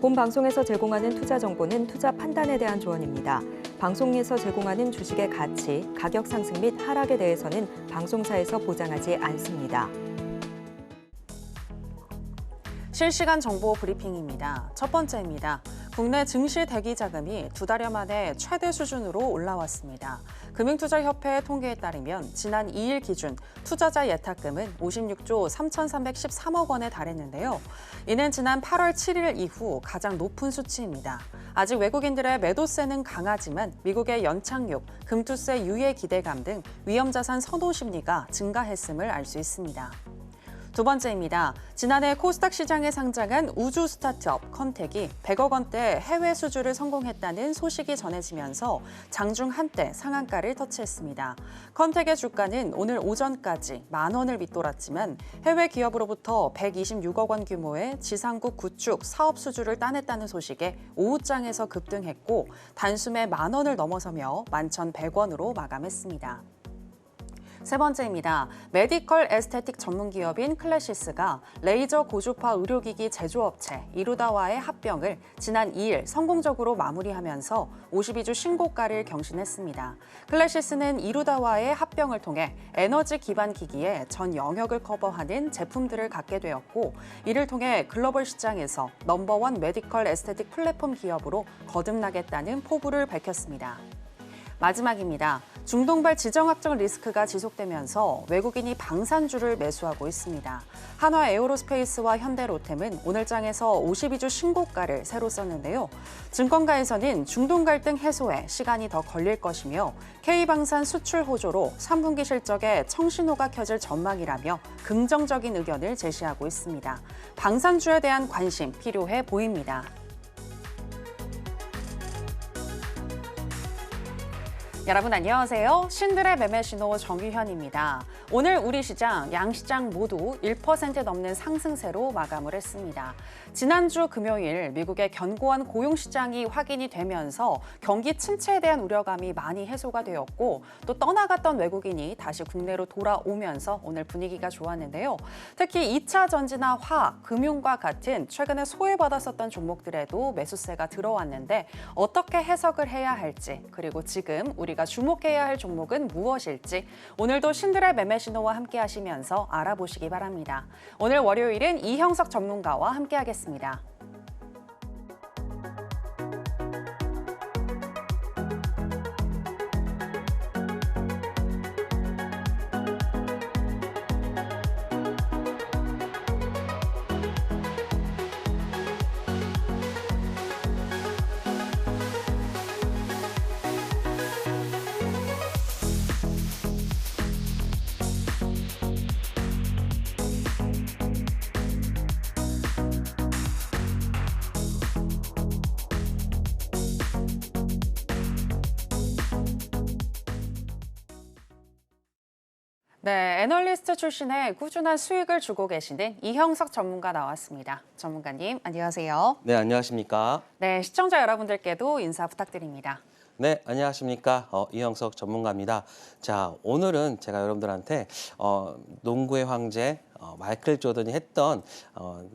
본 방송에서 제공하는 투자 정보는 투자 판단에 대한 조언입니다. 방송에서 제공하는 주식의 가치, 가격 상승 및 하락에 대해서는 방송사에서 보장하지 않습니다. 실시간 정보 브리핑입니다. 첫 번째입니다. 국내 증시 대기 자금이 2달여 만에 최대 수준으로 올라왔습니다. 금융투자협회 통계에 따르면 지난 2일 기준 투자자 예탁금은 56조 3,313억 원에 달했는데요. 이는 지난 8월 7일 이후 가장 높은 수치입니다. 아직 외국인들의 매도세는 강하지만 미국의 연착륙, 금투세 유예 기대감 등 위험자산 선호 심리가 증가했음을 알 수 있습니다. 두 번째입니다. 지난해 코스닥 시장에 상장한 우주 스타트업 컨텍이 100억 원대 해외 수주를 성공했다는 소식이 전해지면서 장중 한때 상한가를 터치했습니다. 컨텍의 주가는 오늘 오전까지 10,000원을 밑돌았지만 해외 기업으로부터 126억 원 규모의 지상국 구축 사업 수주를 따냈다는 소식에 오후장에서 급등했고 단숨에 10,000원을 넘어서며 11,100원으로 마감했습니다. 세 번째입니다. 메디컬 에스테틱 전문 기업인 클래시스가 레이저 고주파 의료기기 제조업체 이루다와의 합병을 지난 2일 성공적으로 마무리하면서 52주 신고가를 경신했습니다. 클래시스는 이루다와의 합병을 통해 에너지 기반 기기의 전 영역을 커버하는 제품들을 갖게 되었고 이를 통해 글로벌 시장에서 넘버원 메디컬 에스테틱 플랫폼 기업으로 거듭나겠다는 포부를 밝혔습니다. 마지막입니다. 중동발 지정학적 리스크가 지속되면서 외국인이 방산주를 매수하고 있습니다. 한화 에어로스페이스와 현대로템은 오늘 장에서 52주 신고가를 새로 썼는데요. 증권가에서는 중동 갈등 해소에 시간이 더 걸릴 것이며 K방산 수출 호조로 3분기 실적에 청신호가 켜질 전망이라며 긍정적인 의견을 제시하고 있습니다. 방산주에 대한 관심 필요해 보입니다. 여러분 안녕하세요. 신들의 매매 신호 정유현입니다. 오늘 우리 시장, 양시장 모두 1% 넘는 상승세로 마감을 했습니다. 지난주 금요일 미국의 견고한 고용시장이 확인이 되면서 경기 침체에 대한 우려감이 많이 해소가 되었고 또 떠나갔던 외국인이 다시 국내로 돌아오면서 오늘 분위기가 좋았는데요. 특히 2차 전지나 화학, 금융과 같은 최근에 소외받았었던 종목들에도 매수세가 들어왔는데 어떻게 해석을 해야 할지 그리고 지금 우리가 주목해야 할 종목은 무엇일지 오늘도 신들의 매매 신호와 함께 하시면서 알아보시기 바랍니다. 오늘 월요일은 이형석 전문가와 함께 하겠습니다. 네, 애널리스트 출신의 꾸준한 수익을 주고 계시는 이형석 전문가 나왔습니다. 전문가님, 안녕하세요. 네, 안녕하십니까? 네, 시청자 여러분들께도 인사 부탁드립니다. 네, 안녕하십니까? 이형석 전문가입니다. 자, 오늘은 제가 여러분들한테 농구의 황제 마이클 조던이 했던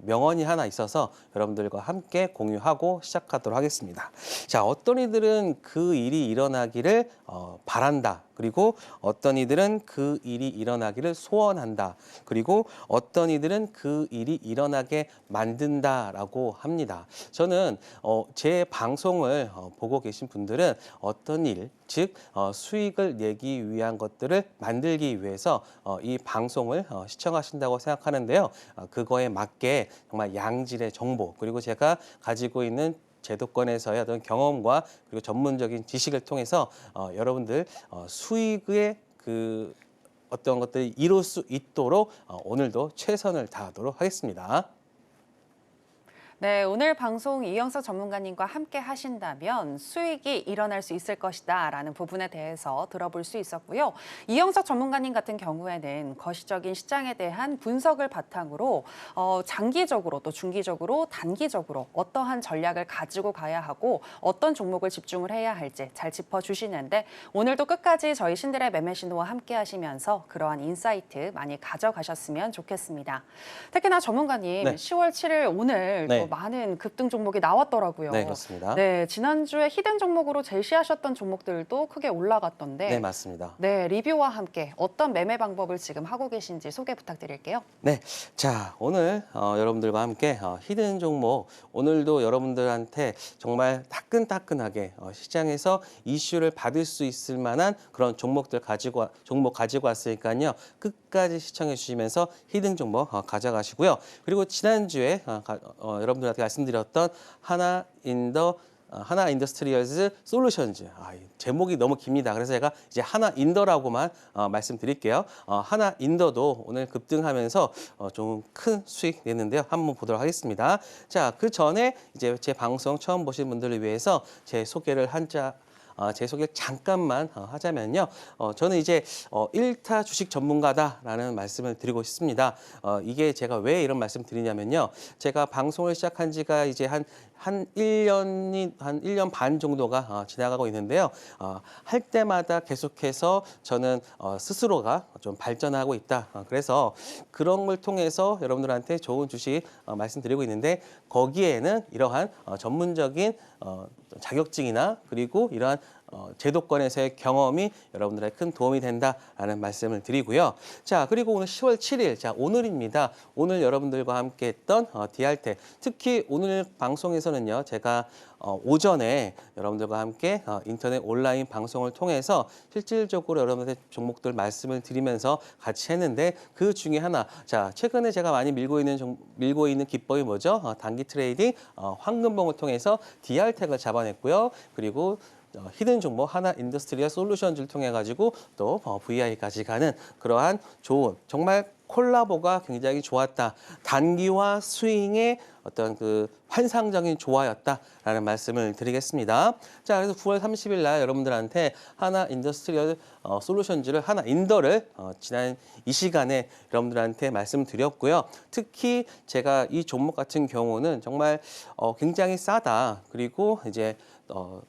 명언이 하나 있어서 여러분들과 함께 공유하고 시작하도록 하겠습니다. 자, 어떤 이들은 그 일이 일어나기를 바란다. 그리고 어떤 이들은 그 일이 일어나기를 소원한다. 그리고 어떤 이들은 그 일이 일어나게 만든다라고 합니다. 저는 제 방송을 보고 계신 분들은 어떤 일, 즉 수익을 내기 위한 것들을 만들기 위해서 이 방송을 시청하신다고 생각하는데요. 그거에 맞게 정말 양질의 정보 그리고 제가 가지고 있는 제도권에서의 어떤 경험과 그리고 전문적인 지식을 통해서 여러분들 수익의 그 어떤 것들이 이룰 수 있도록 오늘도 최선을 다하도록 하겠습니다. 네, 오늘 방송 이형석 전문가님과 함께 하신다면 수익이 일어날 수 있을 것이다 라는 부분에 대해서 들어볼 수 있었고요. 이형석 전문가님 같은 경우에는 거시적인 시장에 대한 분석을 바탕으로 장기적으로 또 중기적으로 단기적으로 어떠한 전략을 가지고 가야 하고 어떤 종목을 집중을 해야 할지 잘 짚어주시는데 오늘도 끝까지 저희 신들의 매매 신호와 함께 하시면서 그러한 인사이트 많이 가져가셨으면 좋겠습니다. 특히나 전문가님 네. 10월 7일 오늘 네. 네. 많은 급등 종목이 나왔더라고요. 네, 그렇습니다. 네, 지난주에 히든 종목으로 제시하셨던 종목들도 크게 올라갔던데 네, 맞습니다. 네, 리뷰와 함께 어떤 매매 방법을 지금 하고 계신지 소개 부탁드릴게요. 네, 자 오늘 여러분들과 함께 히든 종목 오늘도 여러분들한테 정말 따끈따끈하게 시장에서 이슈를 받을 수 있을 만한 그런 종목 가지고 왔으니까요 끝까지 시청해 주시면서 히든 종목 가져가시고요. 그리고 지난주에 여러분들한테 말씀드렸던 하나 인더스트리얼즈 솔루션즈. 이 제목이 너무 깁니다. 그래서 제가 이제 하나 인더라고만 말씀드릴게요. 하나 인더도 오늘 급등하면서 좀 큰 수익 냈는데요. 한번 보도록 하겠습니다. 자, 그 전에 이제 제 방송 처음 보신 분들을 위해서 제 소개를 제 소개를 잠깐만 하자면요. 저는 이제 1타 주식 전문가다라는 말씀을 드리고 싶습니다. 이게 제가 왜 이런 말씀 드리냐면요. 제가 방송을 시작한 지가 이제 한 1년 반 정도가 지나가고 있는데요. 할 때마다 계속해서 저는 스스로가 좀 발전하고 있다. 그래서 그런 걸 통해서 여러분들한테 좋은 주식 말씀드리고 있는데 거기에는 이러한 전문적인 자격증이나 그리고 이러한 제도권에서의 경험이 여러분들에게 큰 도움이 된다라는 말씀을 드리고요. 자, 그리고 오늘 10월 7일, 자, 오늘입니다. 오늘 여러분들과 함께 했던 디알텍, 특히 오늘 방송에서는요, 제가 오전에 여러분들과 함께 인터넷 온라인 방송을 통해서 실질적으로 여러분들의 종목들 말씀을 드리면서 같이 했는데 그 중에 하나, 자, 최근에 제가 많이 밀고 있는 기법이 뭐죠? 단기 트레이딩, 황금봉을 통해서 디알텍을 잡아냈고요. 그리고 히든 종목 하나 인더스트리얼 솔루션즈를 통해 가지고 또 VI까지 가는 그러한 좋은 정말 콜라보가 굉장히 좋았다. 단기와 스윙의 어떤 그 환상적인 조화였다라는 말씀을 드리겠습니다. 자, 그래서 9월 30일 날 여러분들한테 하나 인더스트리얼 솔루션즈를 하나 인더를 지난 이 시간에 여러분들한테 말씀드렸고요. 특히 제가 이 종목 같은 경우는 정말 굉장히 싸다. 그리고 이제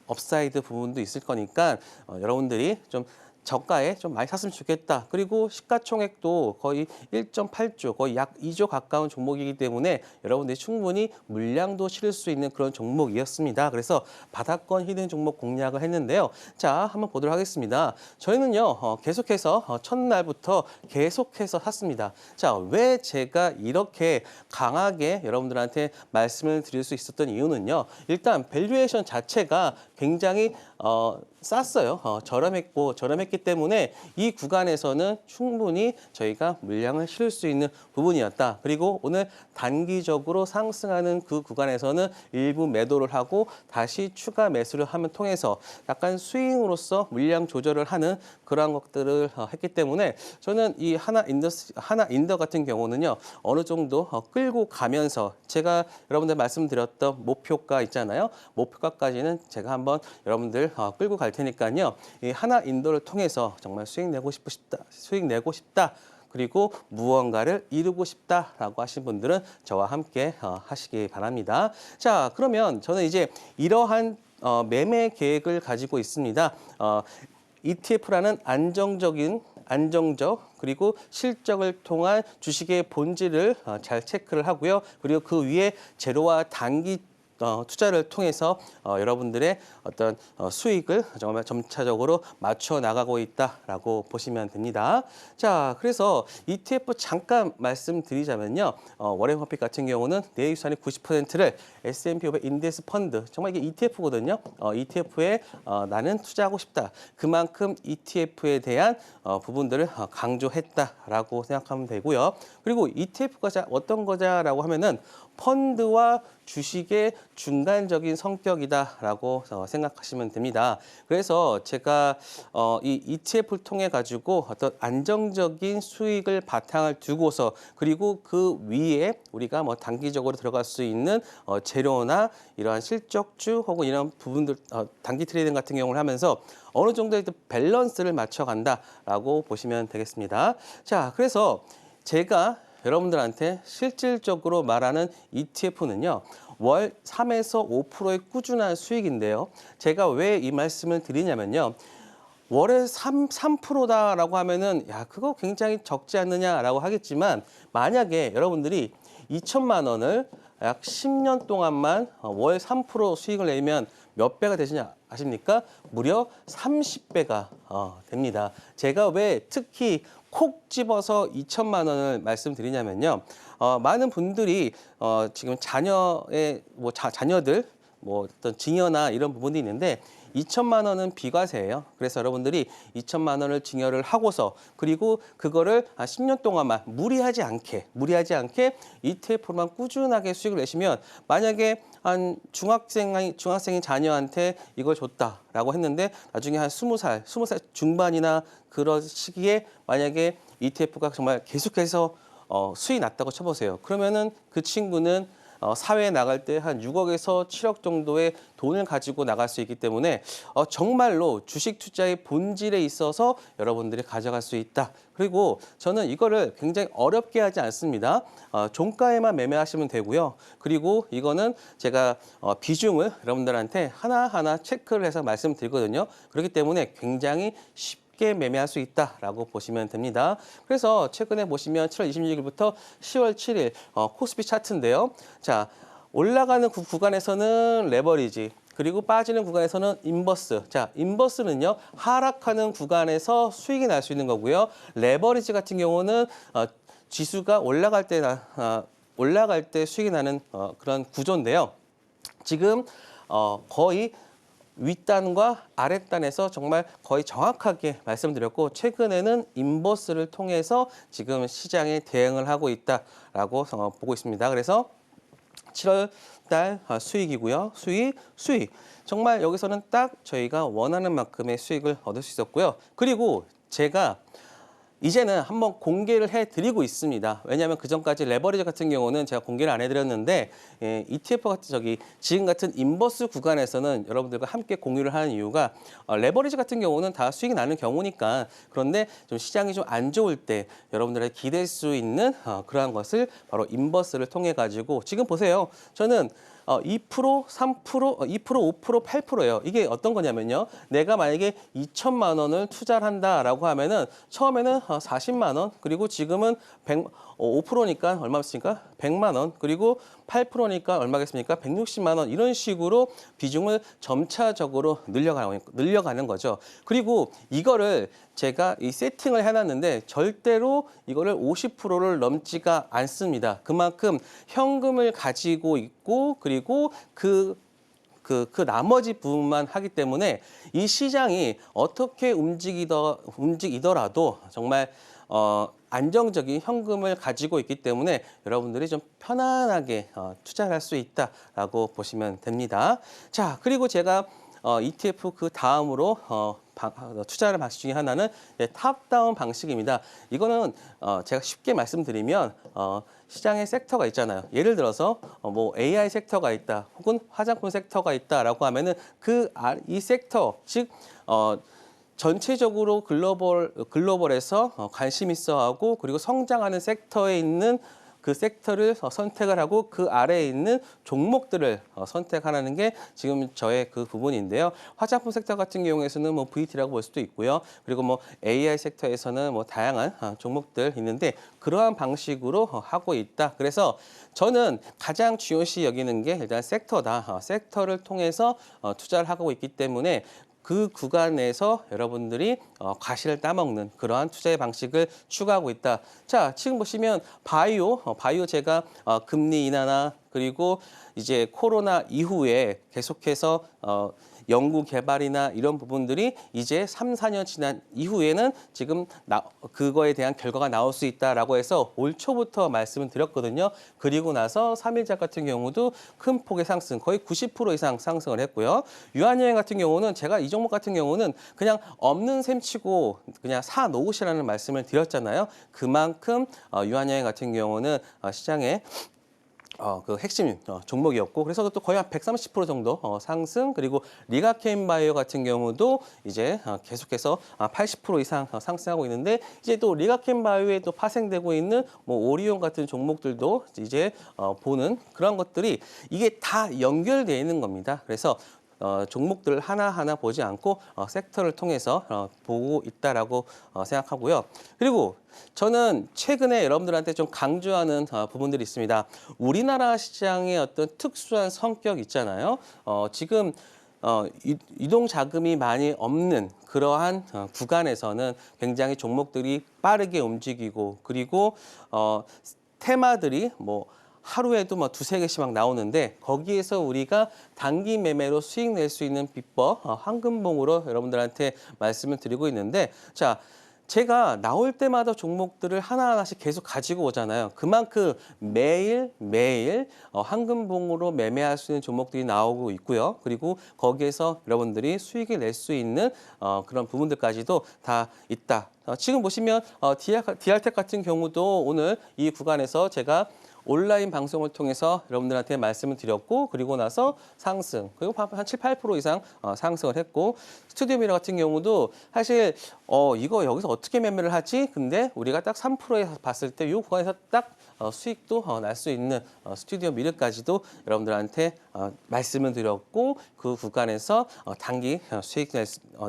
업사이드 부분도 있을 거니까 여러분들이 좀 저가에 좀 많이 샀으면 좋겠다. 그리고 시가총액도 거의 1.8조, 거의 약 2조 가까운 종목이기 때문에 여러분들이 충분히 물량도 실을 수 있는 그런 종목이었습니다. 그래서 바닥권 히든 종목 공략을 했는데요. 자, 한번 보도록 하겠습니다. 저희는요, 계속해서 첫날부터 계속해서 샀습니다. 자, 왜 제가 이렇게 강하게 여러분들한테 말씀을 드릴 수 있었던 이유는요. 일단 밸류에이션 자체가 굉장히 쌌어요. 저렴했기 때문에 이 구간에서는 충분히 저희가 물량을 실을 수 있는 부분이었다. 그리고 오늘 단기적으로 상승하는 그 구간에서는 일부 매도를 하고 다시 추가 매수를 하면 통해서 약간 스윙으로서 물량 조절을 하는 그러한 것들을 했기 때문에 저는 이 하나 인더 같은 경우는요. 어느 정도 끌고 가면서 제가 여러분들 말씀드렸던 목표가 있잖아요. 목표가까지는 제가 한번 여러분들 끌고 갈 테니까요. 이 하나 인도를 통해서 정말 수익 내고 싶다. 그리고 무언가를 이루고 싶다라고 하신 분들은 저와 함께 하시기 바랍니다. 자, 그러면 저는 이제 이러한 매매 계획을 가지고 있습니다. ETF라는 안정적 그리고 실적을 통한 주식의 본질을 잘 체크를 하고요. 그리고 그 위에 제로와 단기 투자를 통해서 여러분들의 어떤 수익을 정말 점차적으로 맞춰 나가고 있다라고 보시면 됩니다. 자, 그래서 ETF 잠깐 말씀드리자면요. 워렌 버핏 같은 경우는 내 유산의 90%를 S&P 500 인덱스 펀드, 정말 이게 ETF거든요. ETF에 나는 투자하고 싶다. 그만큼 ETF에 대한 부분들을 강조했다라고 생각하면 되고요. 그리고 ETF가 어떤 거냐라고 하면은 펀드와 주식의 중간적인 성격이다라고 생각하시면 됩니다. 그래서 제가 이 ETF를 통해 가지고 어떤 안정적인 수익을 바탕을 두고서 그리고 그 위에 우리가 뭐 단기적으로 들어갈 수 있는 재료나 이러한 실적주 혹은 이런 부분들 단기 트레이딩 같은 경우를 하면서 어느 정도의 밸런스를 맞춰간다라고 보시면 되겠습니다. 자, 그래서 제가 여러분들한테 실질적으로 말하는 ETF는요. 월 3에서 5%의 꾸준한 수익인데요. 제가 왜 이 말씀을 드리냐면요. 월에 3%다라고 하면은 야, 그거 굉장히 적지 않느냐라고 하겠지만 만약에 여러분들이 2천만 원을 약 10년 동안만 월 3% 수익을 내면 몇 배가 되시냐 아십니까? 무려 30배가 됩니다. 제가 왜 특히 콕 집어서 2천만 원을 말씀드리냐면요. 많은 분들이 지금 자녀의 자녀들 어떤 증여나 이런 부분이 있는데 2천만 원은 비과세예요. 그래서 여러분들이 2천만 원을 증여를 하고서 그리고 그거를 10년 동안만 무리하지 않게 ETF로만 꾸준하게 수익을 내시면 만약에 한 중학생인 자녀한테 이걸 줬다라고 했는데 나중에 한 20살 중반이나 그런 시기에 만약에 ETF가 정말 계속해서 수익이 났다고 쳐보세요. 그러면은 그 친구는 사회에 나갈 때 한 6억에서 7억 정도의 돈을 가지고 나갈 수 있기 때문에 정말로 주식 투자의 본질에 있어서 여러분들이 가져갈 수 있다. 그리고 저는 이거를 굉장히 어렵게 하지 않습니다. 종가에만 매매하시면 되고요. 그리고 이거는 제가 비중을 여러분들한테 하나하나 체크를 해서 말씀드리거든요. 그렇기 때문에 굉장히 쉽게 매매할 수 있다라고 보시면 됩니다. 그래서 최근에 보시면 7월 26일부터 10월 7일 코스피 차트인데요. 자, 올라가는 구간에서는 레버리지, 그리고 빠지는 구간에서는 인버스. 자, 인버스는요, 하락하는 구간에서 수익이 날 수 있는 거고요. 레버리지 같은 경우는 지수가 올라갈 때 수익이 나는 그런 구조인데요. 지금 거의 윗단과 아랫단에서 정말 거의 정확하게 말씀드렸고 최근에는 인버스를 통해서 지금 시장에 대응을 하고 있다라고 보고 있습니다. 그래서 7월 달 수익이고요. 수익. 정말 여기서는 딱 저희가 원하는 만큼의 수익을 얻을 수 있었고요. 그리고 제가 이제는 한번 공개를 해드리고 있습니다. 왜냐하면 그전까지 레버리지 같은 경우는 제가 공개를 안 해드렸는데 ETF 같은 지금 같은 인버스 구간에서는 여러분들과 함께 공유를 하는 이유가 레버리지 같은 경우는 다 수익이 나는 경우니까 그런데 좀 시장이 좀 안 좋을 때 여러분들의 기댈 수 있는 그러한 것을 바로 인버스를 통해 가지고 지금 보세요. 저는 2%, 3%, 2%, 5%, 8%예요. 이게 어떤 거냐면요. 내가 만약에 2천만 원을 투자를 한다라고 하면은 처음에는 40만 원, 그리고 지금은 5%니까 얼마겠습니까? 100만 원, 그리고 8%니까 얼마겠습니까? 160만 원 이런 식으로 비중을 점차적으로 늘려가는 거죠. 그리고 이거를 제가 이 세팅을 해놨는데 절대로 이거를 50%를 넘지가 않습니다. 그만큼 현금을 가지고 있고 그리고 그 나머지 부분만 하기 때문에 이 시장이 어떻게 움직이더라도 정말 안정적인 현금을 가지고 있기 때문에 여러분들이 좀 편안하게 투자를 할 수 있다라고 보시면 됩니다. 자, 그리고 제가 ETF 그 다음으로 투자하는 방식 중에 하나는 탑다운 방식입니다. 이거는 제가 쉽게 말씀드리면 시장의 섹터가 있잖아요. 예를 들어서 뭐 AI 섹터가 있다, 혹은 화장품 섹터가 있다라고 하면은 이 섹터, 즉 전체적으로 글로벌에서 관심 있어 하고 그리고 성장하는 섹터에 있는 그 섹터를 선택을 하고 그 아래에 있는 종목들을 선택하는 게 지금 저의 그 부분인데요. 화장품 섹터 같은 경우에서는 뭐 VT라고 볼 수도 있고요. 그리고 뭐 AI 섹터에서는 뭐 다양한 종목들 있는데 그러한 방식으로 하고 있다. 그래서 저는 가장 중요시 여기는 게 일단 섹터다. 섹터를 통해서 투자를 하고 있기 때문에 그 구간에서 여러분들이 과실을 따먹는 그러한 투자의 방식을 추구하고 있다. 자, 지금 보시면 바이오 제가 금리 인하나 그리고 이제 코로나 이후에 계속해서 연구 개발이나 이런 부분들이 이제 3, 4년 지난 이후에는 지금 그거에 대한 결과가 나올 수 있다라고 해서 올 초부터 말씀을 드렸거든요. 그리고 나서 3일작 같은 경우도 큰 폭의 상승, 거의 90% 이상 상승을 했고요. 유한여행 같은 경우는 제가 이 종목 같은 경우는 그냥 없는 셈 치고 그냥 사 놓으시라는 말씀을 드렸잖아요. 그만큼 유한여행 같은 경우는 시장에 그 핵심 종목이었고 그래서 또 거의 한 130% 정도 상승, 그리고 리가케인바이오 같은 경우도 이제 계속해서 80% 이상 상승하고 있는데 이제 또 리가케인바이오에 또 파생되고 있는 뭐 오리온 같은 종목들도 이제 보는 그런 것들이 이게 다 연결되어 있는 겁니다. 그래서 종목들을 하나하나 보지 않고 섹터를 통해서 보고 있다라고 생각하고요. 그리고 저는 최근에 여러분들한테 좀 강조하는 부분들이 있습니다. 우리나라 시장의 어떤 특수한 성격 있잖아요. 지금 유동 자금이 많이 없는 그러한 구간에서는 굉장히 종목들이 빠르게 움직이고 그리고 테마들이 뭐 하루에도 뭐 두세 개씩 막 나오는데 거기에서 우리가 단기 매매로 수익 낼 수 있는 비법 황금봉으로 여러분들한테 말씀을 드리고 있는데 자 제가 나올 때마다 종목들을 하나하나씩 계속 가지고 오잖아요. 그만큼 매일 황금봉으로 매매할 수 있는 종목들이 나오고 있고요. 그리고 거기에서 여러분들이 수익을 낼 수 있는 그런 부분들까지도 다 있다. 지금 보시면 디알텍 같은 경우도 오늘 이 구간에서 제가 온라인 방송을 통해서 여러분들한테 말씀을 드렸고 그리고 나서 상승 그리고 한 7, 8% 이상 상승을 했고 스튜디오 미러 같은 경우도 사실 이거 여기서 어떻게 매매를 하지? 근데 우리가 딱 3%에 봤을 때 이 구간에서 딱 수익도 날 수 있는 스튜디오 미러까지도 여러분들한테 말씀을 드렸고 그 구간에서 단기 수익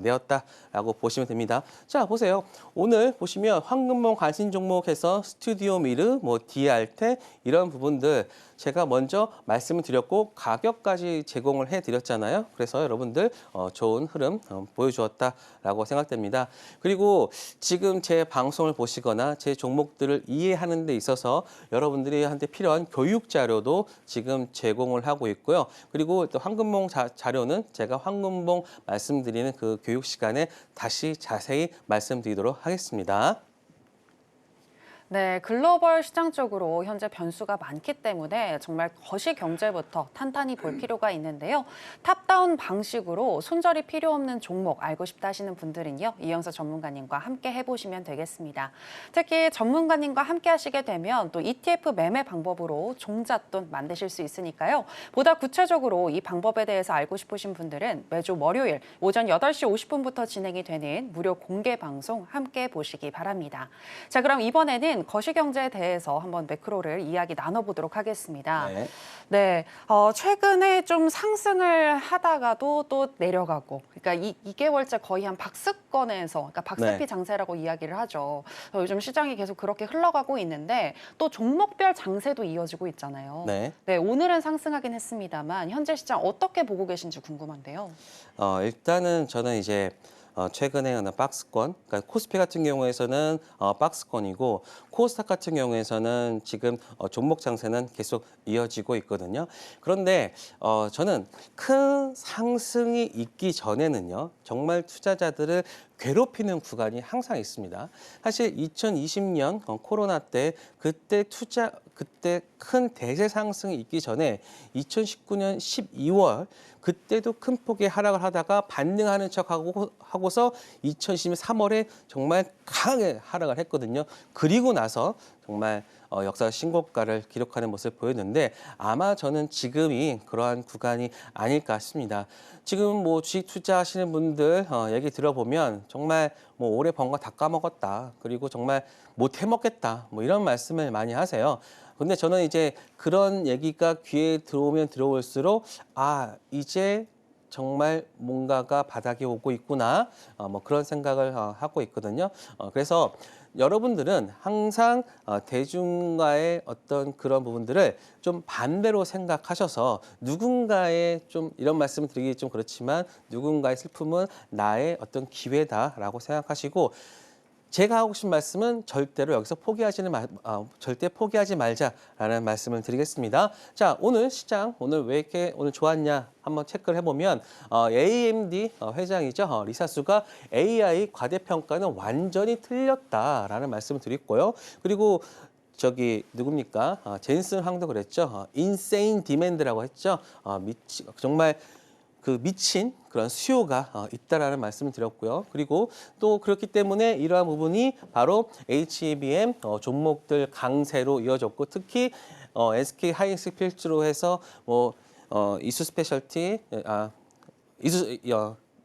내었다라고 보시면 됩니다. 자 보세요. 오늘 보시면 황금봉 관심 종목에서 스튜디오 미러, 뭐 디알텍 이런 부분들 제가 먼저 말씀을 드렸고 가격까지 제공을 해드렸잖아요. 그래서 여러분들 좋은 흐름 보여주었다라고 생각됩니다. 그리고 지금 제 방송을 보시거나 제 종목들을 이해하는 데 있어서 여러분들이 한테 필요한 교육 자료도 지금 제공을 하고 있고요. 그리고 또 황금봉 자료는 제가 황금봉 말씀드리는 그 교육 시간에 다시 자세히 말씀드리도록 하겠습니다. 네, 글로벌 시장 쪽으로 현재 변수가 많기 때문에 정말 거시 경제부터 탄탄히 볼 필요가 있는데요. 탑다운 방식으로 손절이 필요 없는 종목 알고 싶다 하시는 분들은요. 이영서 전문가님과 함께 해보시면 되겠습니다. 특히 전문가님과 함께 하시게 되면 또 ETF 매매 방법으로 종잣돈 만드실 수 있으니까요. 보다 구체적으로 이 방법에 대해서 알고 싶으신 분들은 매주 월요일 오전 8시 50분부터 진행이 되는 무료 공개 방송 함께 보시기 바랍니다. 자, 그럼 이번에는 거시경제에 대해서 한번 매크로를 이야기 나눠보도록 하겠습니다. 네, 최근에 좀 상승을 하다가도 또 내려가고, 그러니까 2개월째 거의 한 박스권에서, 그러니까 박스피 장세라고 이야기를 하죠. 요즘 시장이 계속 그렇게 흘러가고 있는데 또 종목별 장세도 이어지고 있잖아요. 네, 오늘은 상승하긴 했습니다만 현재 시장 어떻게 보고 계신지 궁금한데요. 일단은 저는 이제 최근에 박스권, 그러니까 코스피 같은 경우에서는 박스권이고 코스닥 같은 경우에서는 지금 종목 장세는 계속 이어지고 있거든요. 그런데 저는 큰 상승이 있기 전에는요, 정말 투자자들을 괴롭히는 구간이 항상 있습니다. 사실 2020년 코로나 때 그때 큰 대세 상승이 있기 전에 2019년 12월 그때도 큰 폭의 하락을 하다가 반등하는 척하고서 2020년 3월에 정말 강하게 하락을 했거든요. 그리고 나서 정말 역사 신고가를 기록하는 모습을 보였는데 아마 저는 지금이 그러한 구간이 아닐까 싶습니다. 지금 뭐 주식 투자하시는 분들 얘기 들어보면 정말 뭐 올해 번 거 다 까먹었다. 그리고 정말 못 해먹겠다. 뭐 이런 말씀을 많이 하세요. 근데 저는 이제 그런 얘기가 귀에 들어오면 들어올수록 이제 정말 뭔가가 바닥에 오고 있구나. 뭐 그런 생각을 하고 있거든요. 그래서 여러분들은 항상 대중과의 어떤 그런 부분들을 좀 반대로 생각하셔서 누군가의 좀 이런 말씀을 드리기 좀 그렇지만 누군가의 슬픔은 나의 어떤 기회다라고 생각하시고 제가 하고 싶은 말씀은 절대로 여기서 절대 포기하지 말자라는 말씀을 드리겠습니다. 자, 오늘 시장 오늘 왜 이렇게 오늘 좋았냐 한번 체크를 해보면 AMD 회장이죠. 리사수가 AI 과대평가는 완전히 틀렸다라는 말씀을 드렸고요. 그리고 저기 누굽니까? 젠슨 황도 그랬죠. 인세인 디맨드라고 했죠. 정말 그 미친 그런 수요가 있다라는 말씀을 드렸고요. 그리고 또 그렇기 때문에 이러한 부분이 바로 HBM 종목들 강세로 이어졌고 특히 SK 하이닉스 필주로 해서 뭐 이수 스페셜티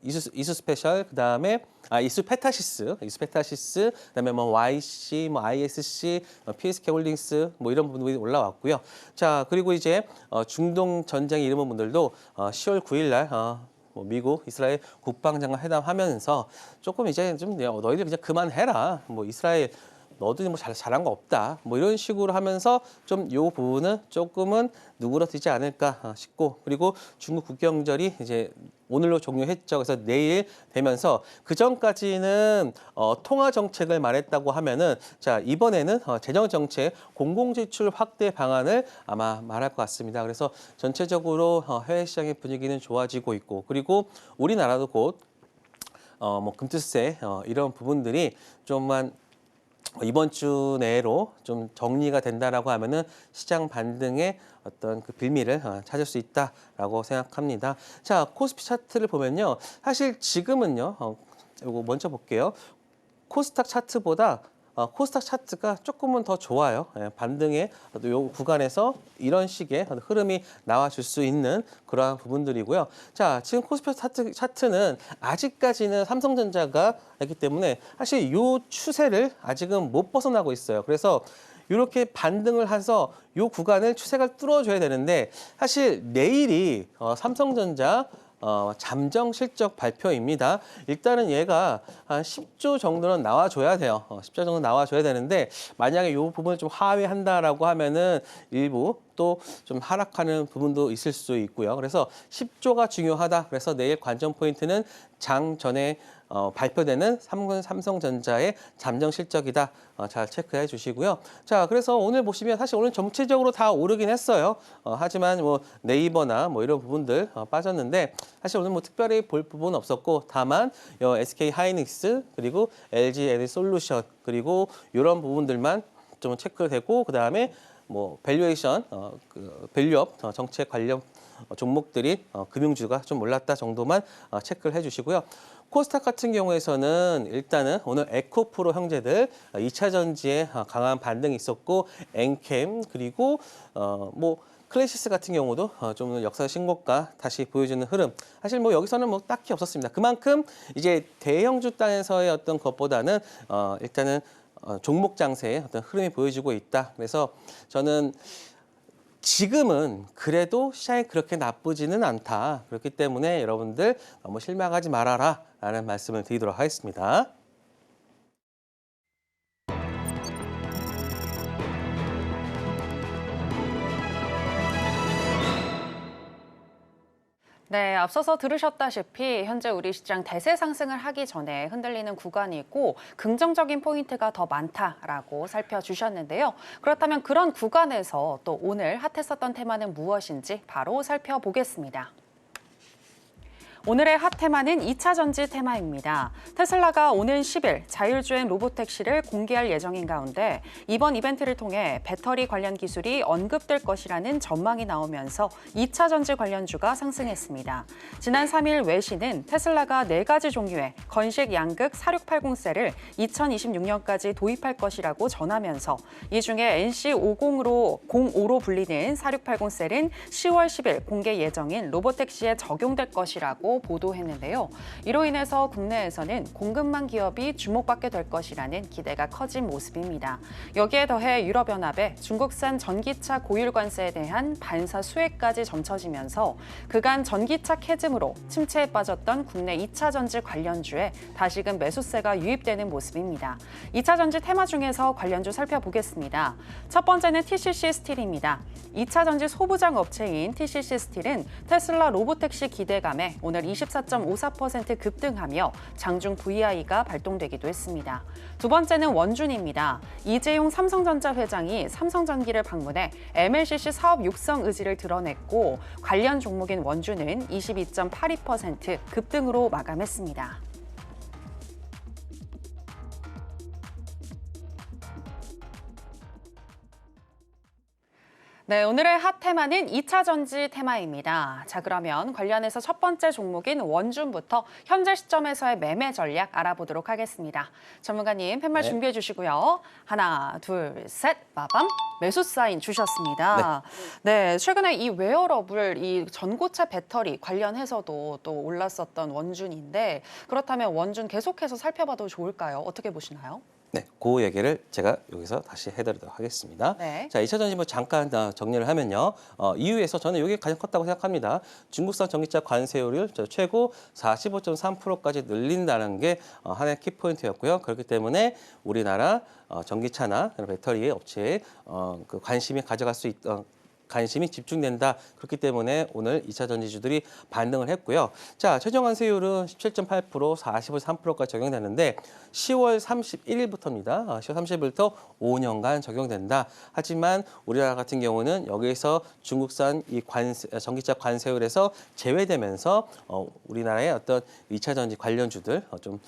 이수 스페셜 그다음에 이수 페타시스 그다음에 뭐 YC 뭐 ISC PSK 홀딩스 뭐 이런 부분들이 올라왔고요. 자, 그리고 이제 중동 전쟁 이르는 분들도 10월 9일 날 뭐 미국, 이스라엘 국방장관 회담하면서 조금 이제 좀 너희들 그냥 그만해라. 뭐 이스라엘 너도 뭐 잘한 거 없다. 뭐 이런 식으로 하면서 좀 요 부분은 조금은 누그러뜨리지 않을까 싶고, 그리고 중국 국경절이 이제 오늘로 종료했죠. 그래서 내일 되면서 그 전까지는 통화 정책을 말했다고 하면은 자 이번에는 재정 정책 공공지출 확대 방안을 아마 말할 것 같습니다. 그래서 전체적으로 해외 시장의 분위기는 좋아지고 있고, 그리고 우리나라도 곧 뭐 금투세 이런 부분들이 좀만 이번 주 내로 좀 정리가 된다라고 하면은 시장 반등의 어떤 그 빌미를 찾을 수 있다라고 생각합니다. 자, 코스피 차트를 보면요. 사실 지금은요. 이거 먼저 볼게요. 코스닥 차트보다 코스닥 차트가 조금은 더 좋아요. 예, 반등의 요 구간에서 이런 식의 흐름이 나와줄 수 있는 그러한 부분들이고요. 자, 지금 코스피 차트는 아직까지는 삼성전자가 있기 때문에 사실 이 추세를 아직은 못 벗어나고 있어요. 그래서 이렇게 반등을 해서 이 구간을 추세가 뚫어줘야 되는데 사실 내일이 삼성전자 잠정 실적 발표입니다. 일단은 얘가 한 10조 정도는 나와줘야 돼요. 10조 정도 나와줘야 되는데 만약에 이 부분을 좀 하회한다라고 하면은 일부 또 좀 하락하는 부분도 있을 수 있고요. 그래서 10조가 중요하다. 그래서 내일 관전 포인트는 장 전에 발표되는 삼성전자의 잠정 실적이다. 잘 체크해 주시고요. 자, 그래서 오늘 보시면 사실 오늘 전체적으로 다 오르긴 했어요. 하지만 뭐 네이버나 뭐 이런 부분들 빠졌는데 사실 오늘 뭐 특별히 볼 부분은 없었고, 다만 SK 하이닉스 그리고 LG 에너지솔루션 그리고 이런 부분들만 좀 체크되고, 그 다음에 뭐 밸류에이션, 그 밸류업 정책 관련 종목들이 금융주가 좀 올랐다 정도만 체크를 해주시고요. 코스닥 같은 경우에서는 일단은 오늘 에코프로 형제들 2차 전지에 강한 반등이 있었고, 엔캠 그리고 뭐 클래시스 같은 경우도 좀 역사 신고가 다시 보여주는 흐름. 사실 뭐 여기서는 뭐 딱히 없었습니다. 그만큼 이제 대형주 땅에서의 어떤 것보다는 일단은 종목 장세의 어떤 흐름이 보여지고 있다. 그래서 저는 지금은 그래도 시장이 그렇게 나쁘지는 않다. 그렇기 때문에 여러분들 너무 실망하지 말아라 라는 말씀을 드리도록 하겠습니다. 네, 앞서서 들으셨다시피 현재 우리 시장 대세 상승을 하기 전에 흔들리는 구간이 있고 긍정적인 포인트가 더 많다라고 살펴주셨는데요. 그렇다면 그런 구간에서 또 오늘 핫했었던 테마는 무엇인지 바로 살펴보겠습니다. 오늘의 핫 테마는 2차 전지 테마입니다. 테슬라가 오는 10일 자율주행 로보택시를 공개할 예정인 가운데 이번 이벤트를 통해 배터리 관련 기술이 언급될 것이라는 전망이 나오면서 2차 전지 관련주가 상승했습니다. 지난 3일 외신은 테슬라가 4가지 종류의 건식 양극 4680셀을 2026년까지 도입할 것이라고 전하면서 이 중에 NC50로 불리는 4680셀은 10월 10일 공개 예정인 로보택시에 적용될 것이라고 보도했는데요. 이로 인해서 국내에서는 공급망 기업이 주목받게 될 것이라는 기대가 커진 모습입니다. 여기에 더해 유럽연합의 중국산 전기차 고율 관세에 대한 반사 수혜까지 점쳐지면서 그간 전기차 캐즘으로 침체에 빠졌던 국내 2차 전지 관련주에 다시금 매수세가 유입되는 모습입니다. 2차 전지 테마 중에서 관련주 살펴보겠습니다. 첫 번째는 TCC 스틸입니다. 2차 전지 소부장 업체인 TCC 스틸은 테슬라 로보택시 기대감에 오늘 24.54% 급등하며 장중 VI가 발동되기도 했습니다. 두 번째는 원준입니다. 이재용 삼성전자 회장이 삼성전기를 방문해 MLCC 사업 육성 의지를 드러냈고 관련 종목인 원준은 22.82% 급등으로 마감했습니다. 네, 오늘의 핫 테마는 2차 전지 테마입니다. 자, 그러면 관련해서 첫 번째 종목인 원준부터 현재 시점에서의 매매 전략 알아보도록 하겠습니다. 전문가님, 팻말 준비해 주시고요. 하나, 둘, 셋, 빠밤. 매수 사인 주셨습니다. 네, 최근에 이 웨어러블, 이 전고체 배터리 관련해서도 또 올랐었던 원준인데 그렇다면 원준 계속해서 살펴봐도 좋을까요? 어떻게 보시나요? 네, 그 얘기를 제가 여기서 다시 해드리도록 하겠습니다. 네. 자, 2차 전지 뭐 잠깐 정리를 하면요. EU에서 저는 이게 가장 컸다고 생각합니다. 중국산 전기차 관세율을 최고 45.3%까지 늘린다는 게 하나의 키포인트였고요. 그렇기 때문에 우리나라 전기차나 배터리 업체에 그 관심이 관심이 집중된다. 그렇기 때문에 오늘 2차 전지주들이 반등을 했고요. 자, 최종 관세율은 17.8%, 40.3%까지 적용되는데 10월 31일부터입니다. 10월 30일부터 5년간 적용된다. 하지만 우리나라 같은 경우는 여기에서 중국산 이 전기차 관세율에서 제외되면서 우리나라의 어떤 2차 전지 관련주들 좀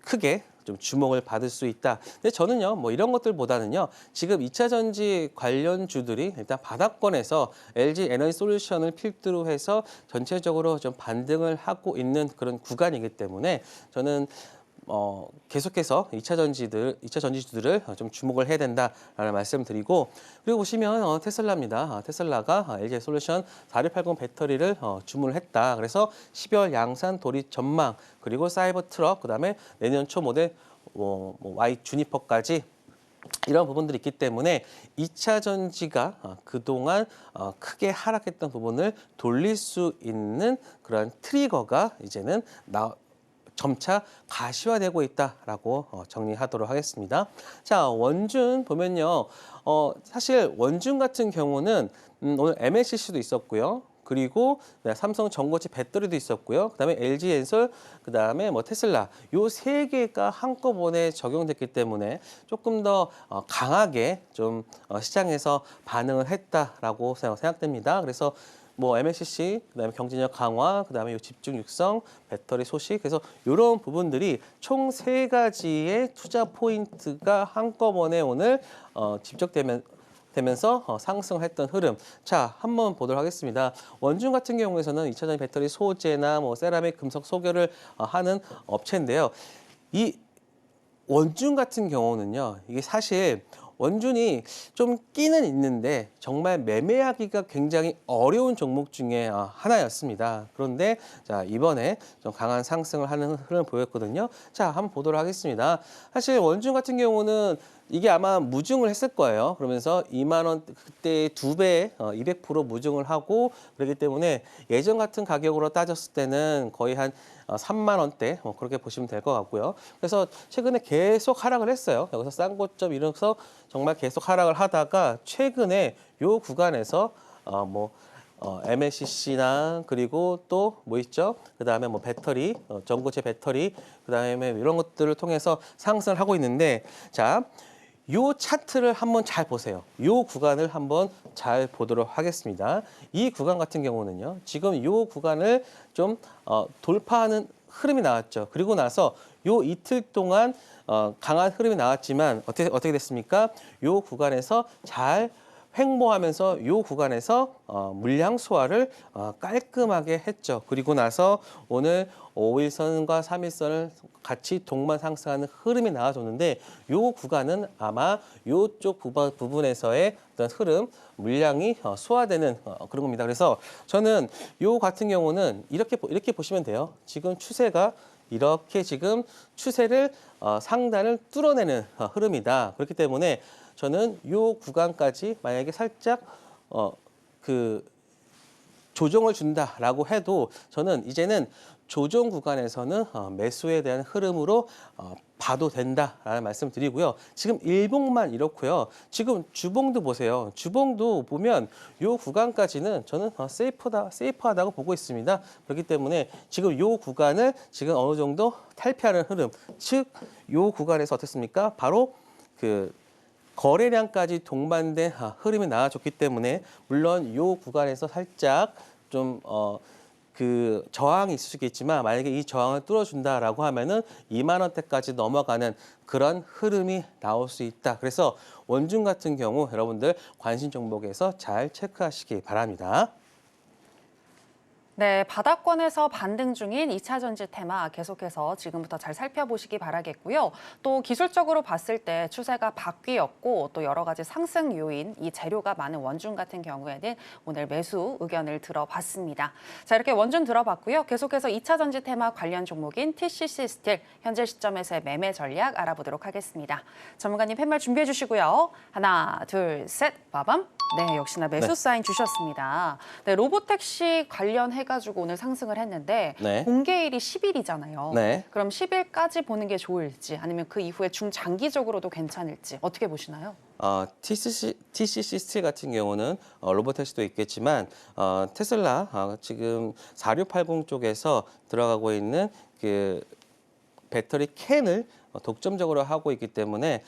크게 좀 주목을 받을 수 있다. 근데 저는요, 뭐 이런 것들보다는요, 지금 2차 전지 관련주들이 일단 바닥권에서 LG 에너지 솔루션을 필두로 해서 전체적으로 좀 반등을 하고 있는 그런 구간이기 때문에 저는 계속해서 2차 전지주들을 좀 주목을 해야 된다라는 말씀드리고, 그리고 보시면 테슬라입니다. 테슬라가 LG 솔루션 4680 배터리를 주문을 했다. 그래서 12월 양산 도입 전망, 그리고 사이버 트럭, 그다음에 내년 초 모델 Y 주니퍼까지 이런 부분들이 있기 때문에 2차 전지가 그동안 크게 하락했던 부분을 돌릴 수 있는 그런 트리거가 이제는 점차 가시화되고 있다라고 정리하도록 하겠습니다. 자, 원준 보면요. 사실 원준 같은 경우는 오늘 MLCC도 있었고요. 그리고 삼성 전고체 배터리도 있었고요. 그다음에 LG 엔솔, 그다음에 뭐 테슬라 요 세 개가 한꺼번에 적용됐기 때문에 조금 더 강하게 좀 시장에서 반응을 했다라고 생각됩니다. 그래서 뭐 MLCC, 그다음에 경쟁력 강화, 그다음에 요 집중 육성, 배터리 소식, 그래서 이런 부분들이 총 세 가지의 투자 포인트가 한꺼번에 오늘 집적되면서 상승했던 흐름. 자, 한번 보도록 하겠습니다. 원준 같은 경우에서는 2차 전지 배터리 소재나 뭐 세라믹, 금속 소개를 하는 업체인데요. 이 원준 같은 경우는요, 이게 사실 원준이 좀 끼는 있는데 정말 매매하기가 굉장히 어려운 종목 중에 하나였습니다. 그런데 자, 이번에 좀 강한 상승을 하는 흐름을 보였거든요. 자, 한번 보도록 하겠습니다. 사실 원준 같은 경우는 이게 아마 무증을 했을 거예요. 그러면서 2만 원 그때 2배, 200% 무증을 하고 그렇기 때문에 예전 같은 가격으로 따졌을 때는 거의 한 3만 원대 그렇게 보시면 될 것 같고요. 그래서 최근에 계속 하락을 했어요. 여기서 싼 고점 이러면서 정말 계속 하락을 하다가 최근에 요 구간에서 MLCC나 그리고 또 뭐 있죠? 그다음에 뭐 배터리, 전고체 배터리, 그다음에 이런 것들을 통해서 상승을 하고 있는데 자, 요 차트를 한번 잘 보세요. 요 구간을 한번 잘 보도록 하겠습니다. 이 구간 같은 경우는요. 지금 요 구간을 좀 돌파하는 흐름이 나왔죠. 그리고 나서 요 이틀 동안 강한 흐름이 나왔지만 어떻게 됐습니까? 요 구간에서 잘 횡보하면서 요 구간에서 물량 소화를 깔끔하게 했죠. 그리고 나서 오늘 5일선과 3일선을 같이 동반 상승하는 흐름이 나와줬는데 요 구간은 아마 요쪽 부분에서의 어떤 흐름, 물량이 소화되는 그런 겁니다. 그래서 저는 요 같은 경우는 이렇게 보시면 돼요. 지금 추세가 이렇게 지금 추세를 상단을 뚫어내는 흐름이다. 그렇기 때문에 저는 요 구간까지 만약에 살짝 조정을 준다라고 해도 저는 이제는 조정 구간에서는 매수에 대한 흐름으로 봐도 된다라는 말씀 드리고요. 지금 일봉만 이렇고요. 지금 주봉도 보세요. 주봉도 보면 요 구간까지는 저는 세이프하다고 보고 있습니다. 그렇기 때문에 지금 요 구간을 지금 어느 정도 탈피하는 흐름, 즉 요 구간에서 어떻습니까? 바로 거래량까지 동반된 흐름이 나와줬기 때문에 물론 이 구간에서 살짝 좀 저항이 있을 수 있겠지만 만약에 이 저항을 뚫어준다라고 하면은 2만 원대까지 넘어가는 그런 흐름이 나올 수 있다. 그래서 원준 같은 경우 여러분들 관심 종목에서 잘 체크하시기 바랍니다. 네, 바닥권에서 반등 중인 2차 전지 테마 계속해서 지금부터 잘 살펴보시기 바라겠고요. 또 기술적으로 봤을 때 추세가 바뀌었고 또 여러 가지 상승 요인, 이 재료가 많은 원중 같은 경우에는 오늘 매수 의견을 들어봤습니다. 자, 이렇게 원중 들어봤고요. 계속해서 2차 전지 테마 관련 종목인 TCC 스틸 현재 시점에서의 매매 전략 알아보도록 하겠습니다. 전문가님 팻말 준비해 주시고요. 하나, 둘, 셋, 빠밤. 네, 역시나 매수 사인 주셨습니다. 네, 로보택시 관련해가지고 오늘 상승을 했는데 네. 공개일이 10일이잖아요. 네. 그럼 10일까지 보는 게 좋을지 아니면 그 이후에 중장기적으로도 괜찮을지 어떻게 보시나요? TCC 스틸 같은 경우는 로보택시도 있겠지만 테슬라 지금 4680 쪽에서 들어가고 있는 그 배터리 캔을 독점적으로 하고 있기 때문에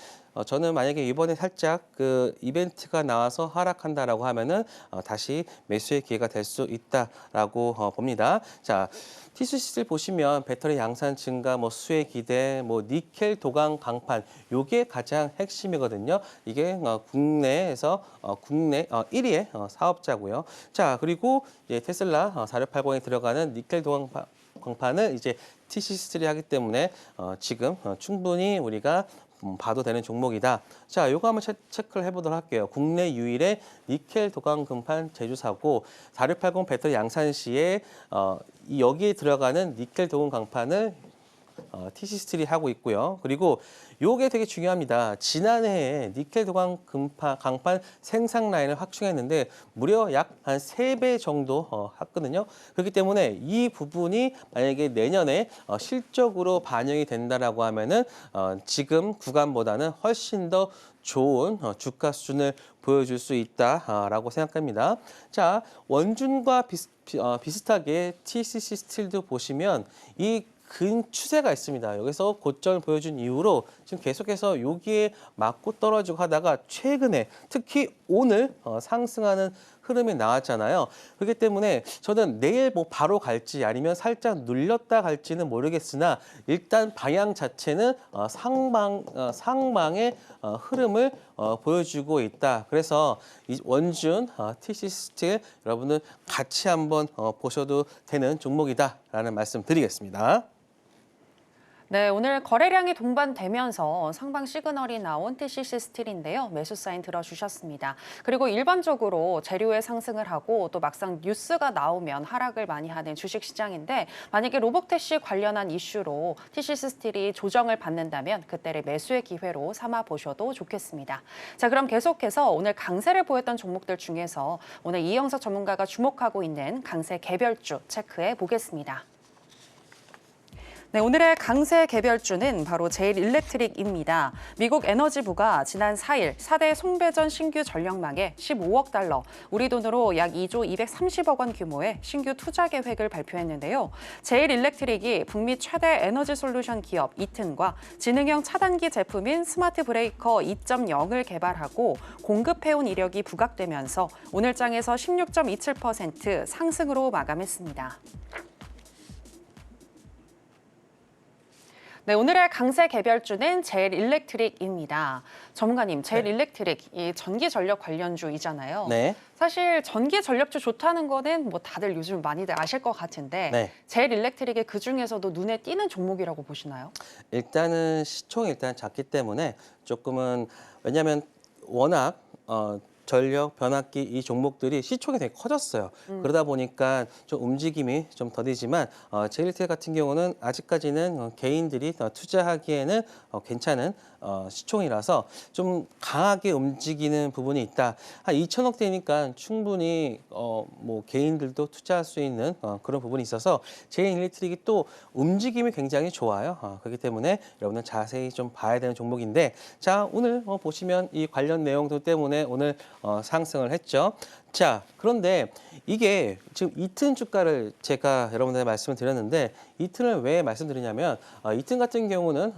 저는 만약에 이번에 살짝 그 이벤트가 나와서 하락한다라고 하면은 다시 매수의 기회가 될 수 있다라고 봅니다. 자, TCC를 보시면 배터리 양산 증가, 뭐 수혜 기대, 뭐 니켈 도강 강판 요게 가장 핵심이거든요. 이게 국내에서 국내 1위의 사업자고요. 자, 그리고 테슬라 4680에 들어가는 니켈 도강 강판을 이제 TCC를 하기 때문에 지금 충분히 우리가 봐도 되는 종목이다. 자, 요거 한번 체크를 해보도록 할게요. 국내 유일의 니켈 도강 금판 제조사고 4680 배터리 양산 시에 여기에 들어가는 니켈 도강 강판을 TC 스틸이 하고 있고요. 그리고 요게 되게 중요합니다. 지난해에 니켈 도강 강판 생산 라인을 확충했는데 무려 약 한 3배 정도 했거든요. 그렇기 때문에 이 부분이 만약에 내년에 실적으로 반영이 된다라고 하면은 지금 구간보다는 훨씬 더 좋은 주가 수준을 보여줄 수 있다라고 생각합니다. 자, 원준과 비슷하게 TCC 스틸도 보시면 이 추세가 있습니다. 여기서 고점을 보여준 이후로 지금 계속해서 여기에 맞고 떨어지고 하다가 최근에 특히 오늘 상승하는 흐름이 나왔잖아요. 그렇기 때문에 저는 내일 뭐 바로 갈지 아니면 살짝 눌렸다 갈지는 모르겠으나 일단 방향 자체는 상방의 흐름을 보여주고 있다. 그래서 이 원준 TC 스틸 여러분들 같이 한번 보셔도 되는 종목이다라는 말씀 드리겠습니다. 네, 오늘 거래량이 동반되면서 상방 시그널이 나온 TCC 스틸인데요. 매수 사인 들어주셨습니다. 그리고 일반적으로 재료의 상승을 하고 또 막상 뉴스가 나오면 하락을 많이 하는 주식시장인데 만약에 로보택시 관련한 이슈로 TCC 스틸이 조정을 받는다면 그때를 매수의 기회로 삼아 보셔도 좋겠습니다. 자, 그럼 계속해서 오늘 강세를 보였던 종목들 중에서 오늘 이영석 전문가가 주목하고 있는 강세 개별주 체크해 보겠습니다. 네, 오늘의 강세 개별주는 바로 제일일렉트릭입니다. 미국 에너지부가 지난 4일 4대 송배전 신규 전력망에 15억 달러, 우리 돈으로 약 2조 230억 원 규모의 신규 투자 계획을 발표했는데요. 제일일렉트릭이 북미 최대 에너지 솔루션 기업 이튼과 지능형 차단기 제품인 스마트 브레이커 2.0을 개발하고 공급해온 이력이 부각되면서 오늘 장에서 16.27% 상승으로 마감했습니다. 네, 오늘의 강세 개별주는 제일일렉트릭입니다. 전문가님, 제일일렉트릭 이 전기 전력 관련주이잖아요. 네. 사실 전기 전력주 좋다는 거는 뭐 다들 요즘 많이들 아실 것 같은데 네. 제일일렉트릭의 그 중에서도 눈에 띄는 종목이라고 보시나요? 일단은 시총이 일단 작기 때문에 조금은 왜냐하면 워낙 전력, 변압기 이 종목들이 시총이 되게 커졌어요. 그러다 보니까 좀 움직임이 좀 더디지만 제일일렉트릭 같은 경우는 아직까지는 개인들이 투자하기에는 괜찮은 시총이라서 좀 강하게 움직이는 부분이 있다. 한 2천억대니까 충분히 뭐 개인들도 투자할 수 있는 그런 부분이 있어서 제일일렉트릭이 또 움직임이 굉장히 좋아요. 그렇기 때문에 여러분은 자세히 좀 봐야 되는 종목인데 자, 오늘 보시면 이 관련 내용들 때문에 오늘 상승을 했죠. 자, 그런데 이게 지금 이튼 주가를 제가 여러분들께 말씀을 드렸는데 이튼을 왜 말씀드리냐면 이튼 같은 경우는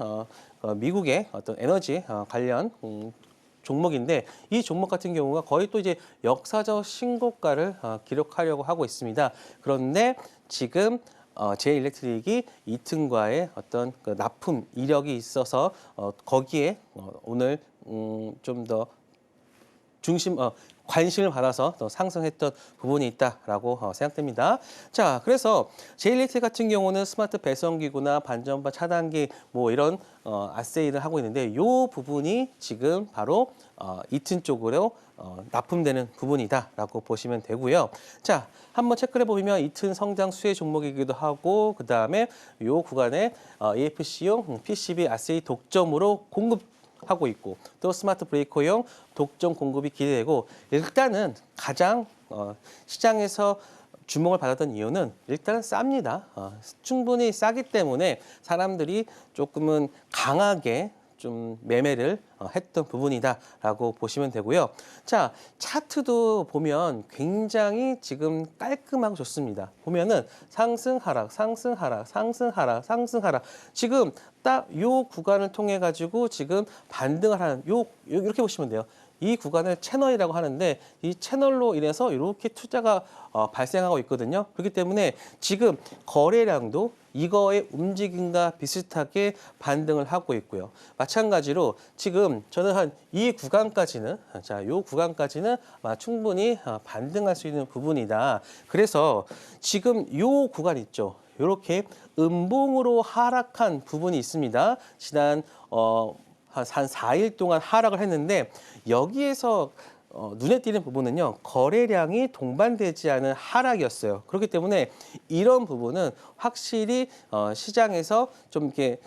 미국의 어떤 에너지 관련 종목인데 이 종목 같은 경우가 거의 또 이제 역사적 신고가를 기록하려고 하고 있습니다. 그런데 지금 제일일렉트릭이 이튼과의 어떤 그 납품 이력이 있어서 거기에 오늘 좀 더 관심을 받아서 또 상승했던 부분이 있다라고 생각됩니다. 자, 그래서 제일리트 같은 경우는 스마트 배송기구나 반전반 차단기 뭐 이런 아세이를 하고 있는데 이 부분이 지금 바로 이튼 쪽으로 납품되는 부분이다라고 보시면 되고요. 자, 한번 체크를 해보면 이튼 성장 수혜 종목이기도 하고 그 다음에 이 구간에 AFC용 PCB 아세이 독점으로 공급하고 있고 또 스마트 브레이커용 독점 공급이 기대되고 일단은 가장 시장에서 주목을 받았던 이유는 일단은 쌉니다. 충분히 싸기 때문에 사람들이 조금은 강하게 좀 매매를 했던 부분이다라고 보시면 되고요. 자, 차트도 보면 굉장히 지금 깔끔하고 좋습니다. 보면은 상승 하락, 상승 하락, 상승 하락, 상승 하락. 지금 딱 요 구간을 통해 가지고 지금 반등을 하는 이렇게 보시면 돼요. 이 구간을 채널이라고 하는데 이 채널로 인해서 이렇게 투자가 발생하고 있거든요. 그렇기 때문에 지금 거래량도 이거의 움직임과 비슷하게 반등을 하고 있고요. 마찬가지로 지금 저는 한 이 구간까지는 요 구간까지는 충분히 반등할 수 있는 부분이다. 그래서 지금 요 구간 있죠. 이렇게 음봉으로 하락한 부분이 있습니다. 지난 한 4일 동안 하락을 했는데 여기에서 눈에 띄는 부분은요. 거래량이 동반되지 않은 하락이었어요. 그렇기 때문에 이런 부분은 확실히 시장에서 좀 이렇게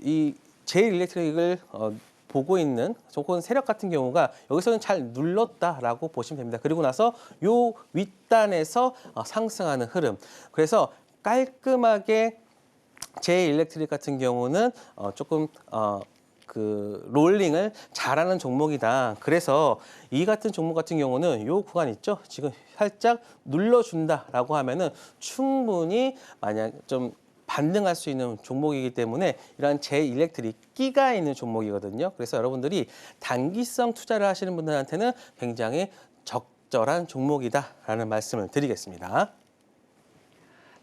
이 제일일렉트릭을 보고 있는 조건 세력 같은 경우가 여기서는 잘 눌렀다라고 보시면 됩니다. 그리고 나서 요 윗단에서 상승하는 흐름. 그래서 깔끔하게 제일일렉트릭 같은 경우는 조금 그 롤링을 잘하는 종목이다. 그래서 이 같은 종목 같은 경우는 이 구간 있죠. 지금 살짝 눌러준다라고 하면은 충분히 만약 좀 반등할 수 있는 종목이기 때문에 이러한 제일렉트릭 끼가 있는 종목이거든요. 그래서 여러분들이 단기성 투자를 하시는 분들한테는 굉장히 적절한 종목이다라는 말씀을 드리겠습니다.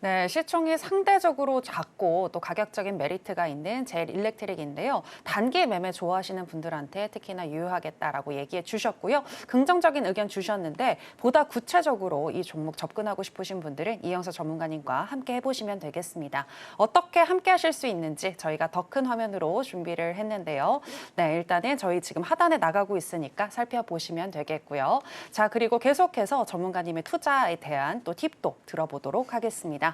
네, 시총이 상대적으로 작고 또 가격적인 메리트가 있는 제일일렉트릭인데요. 단기 매매 좋아하시는 분들한테 특히나 유효하겠다라고 얘기해 주셨고요. 긍정적인 의견 주셨는데 보다 구체적으로 이 종목 접근하고 싶으신 분들은 이영서 전문가님과 함께 해보시면 되겠습니다. 어떻게 함께 하실 수 있는지 저희가 더 큰 화면으로 준비를 했는데요. 네, 일단은 저희 지금 하단에 나가고 있으니까 살펴보시면 되겠고요. 자, 그리고 계속해서 전문가님의 투자에 대한 또 팁도 들어보도록 하겠습니다.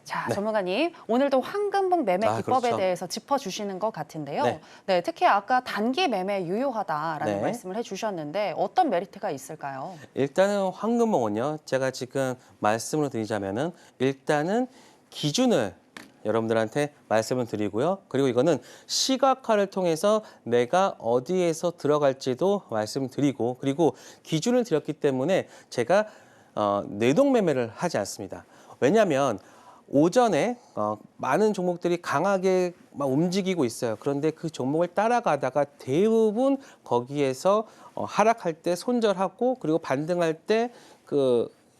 자, 네. 전문가님, 오늘도 황금봉 매매 기법에 그렇죠. 대해서 짚어주시는 것 같은데요. 네. 네, 특히 아까 단기 매매 유효하다라는 네. 말씀을 해주셨는데 어떤 메리트가 있을까요? 일단은 황금봉은요. 제가 지금 말씀을 드리자면은 일단은 기준을 여러분들한테 말씀을 드리고요. 그리고 이거는 시각화를 통해서 내가 어디에서 들어갈지도 말씀드리고 그리고 기준을 드렸기 때문에 제가 뇌동 매매를 하지 않습니다. 왜냐하면 오전에 많은 종목들이 강하게 막 움직이고 있어요. 그런데 그 종목을 따라가다가 대부분 거기에서 하락할 때 손절하고 그리고 반등할 때